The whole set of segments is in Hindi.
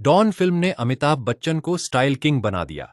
डॉन फिल्म ने अमिताभ बच्चन को स्टाइल किंग बना दिया।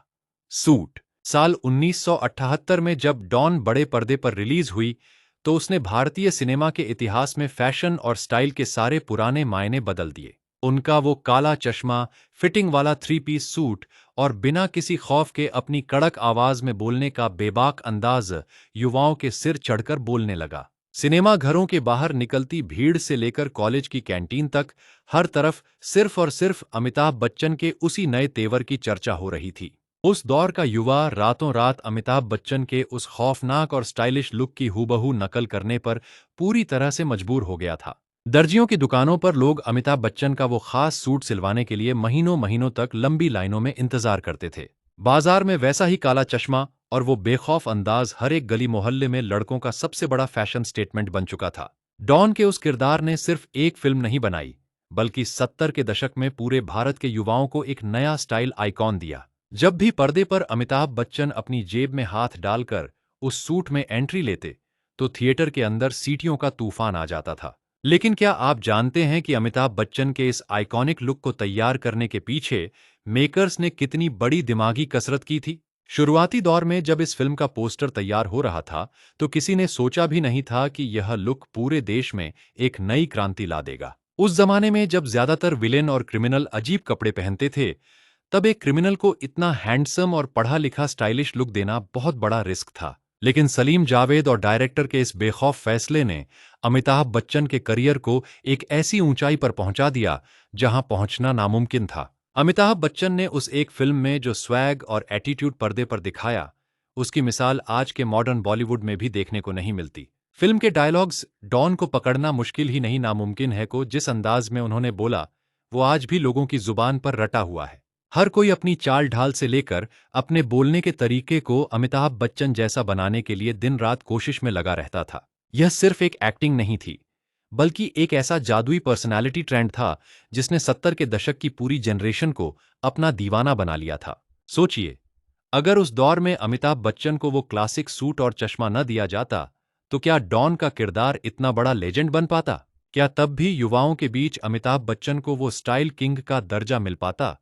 सूट। साल 1978 में जब डॉन बड़े पर्दे पर रिलीज हुई तो उसने भारतीय सिनेमा के इतिहास में फैशन और स्टाइल के सारे पुराने मायने बदल दिए। उनका वो काला चश्मा, फिटिंग वाला 3 पीस सूट और बिना किसी खौफ के अपनी कड़क आवाज में बोलने का बेबाक अंदाज युवाओं के सिर चढ़कर बोलने लगा। सिनेमा घरों के बाहर निकलती भीड़ से लेकर कॉलेज की कैंटीन तक हर तरफ सिर्फ और सिर्फ अमिताभ बच्चन के उसी नए तेवर की चर्चा हो रही थी। उस दौर का युवा रातों रात अमिताभ बच्चन के उस खौफनाक और स्टाइलिश लुक की हूबहू नकल करने पर पूरी तरह से मजबूर हो गया था। दर्जियों की दुकानों पर लोग अमिताभ बच्चन का वो खास सूट सिलवाने के लिए महीनों महीनों तक लंबी लाइनों में इंतजार करते थे। बाजार में वैसा ही काला चश्मा और वो बेखौफ अंदाज हर एक गली मोहल्ले में लड़कों का सबसे बड़ा फैशन स्टेटमेंट बन चुका था। डॉन के उस किरदार ने सिर्फ एक फिल्म नहीं बनाई, बल्कि 70 के दशक में पूरे भारत के युवाओं को एक नया स्टाइल आइकॉन दिया। जब भी पर्दे पर अमिताभ बच्चन अपनी जेब में हाथ डालकर उस सूट में एंट्री लेते, तो थिएटर के अंदर सीटियों का तूफान आ जाता था। लेकिन क्या आप जानते हैं कि अमिताभ बच्चन के इस आइकॉनिक लुक को तैयार करने के पीछे मेकर्स ने कितनी बड़ी दिमागी कसरत की थी? शुरुआती दौर में जब इस फिल्म का पोस्टर तैयार हो रहा था, तो किसी ने सोचा भी नहीं था कि यह लुक पूरे देश में एक नई क्रांति ला देगा। उस जमाने में जब ज्यादातर विलेन और क्रिमिनल अजीब कपड़े पहनते थे, तब एक क्रिमिनल को इतना हैंडसम और पढ़ा लिखा स्टाइलिश लुक देना बहुत बड़ा रिस्क था। लेकिन सलीम जावेद और डायरेक्टर के इस बेखौफ फैसले ने अमिताभ बच्चन के करियर को एक ऐसी ऊंचाई पर पहुंचा दिया जहां पहुंचना नामुमकिन था। अमिताभ बच्चन ने उस एक फिल्म में जो स्वैग और एटीट्यूड पर्दे पर दिखाया, उसकी मिसाल आज के मॉडर्न बॉलीवुड में भी देखने को नहीं मिलती। फिल्म के डायलॉग्स डॉन को पकड़ना मुश्किल ही नहीं नामुमकिन है को जिस अंदाज में उन्होंने बोला, वो आज भी लोगों की जुबान पर रटा हुआ है। हर कोई अपनी चाल ढाल से लेकर अपने बोलने के तरीके को अमिताभ बच्चन जैसा बनाने के लिए दिन रात कोशिश में लगा रहता था। यह सिर्फ एक एक्टिंग नहीं थी, बल्कि एक ऐसा जादुई पर्सनालिटी ट्रेंड था जिसने 70 के दशक की पूरी जनरेशन को अपना दीवाना बना लिया था। सोचिए, अगर उस दौर में अमिताभ बच्चन को वो क्लासिक सूट और चश्मा न दिया जाता, तो क्या डॉन का किरदार इतना बड़ा लेजेंड बन पाता? क्या तब भी युवाओं के बीच अमिताभ बच्चन को वो स्टाइल किंग का दर्जा मिल पाता,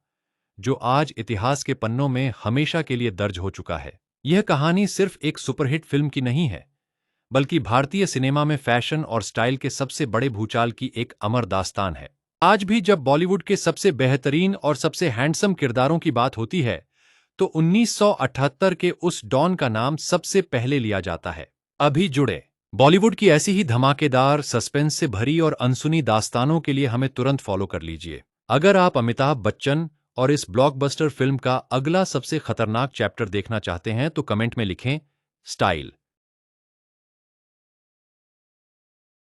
जो आज इतिहास के पन्नों में हमेशा के लिए दर्ज हो चुका है? यह कहानी सिर्फ एक सुपरहिट फिल्म की नहीं है, बल्कि भारतीय सिनेमा में फैशन और स्टाइल के सबसे बड़े भूचाल की एक अमर दास्तान है। आज भी जब बॉलीवुड के सबसे बेहतरीन और सबसे हैंडसम किरदारों की बात होती है, तो 1978 के उस डॉन का नाम सबसे पहले लिया जाता है। अभी जुड़े बॉलीवुड की ऐसी ही धमाकेदार, सस्पेंस से भरी और अनसुनी दास्तानों के लिए हमें तुरंत फॉलो कर लीजिए। अगर आप अमिताभ बच्चन और इस ब्लॉकबस्टर फिल्म का अगला सबसे खतरनाक चैप्टर देखना चाहते हैं, तो कमेंट में लिखें स्टाइल।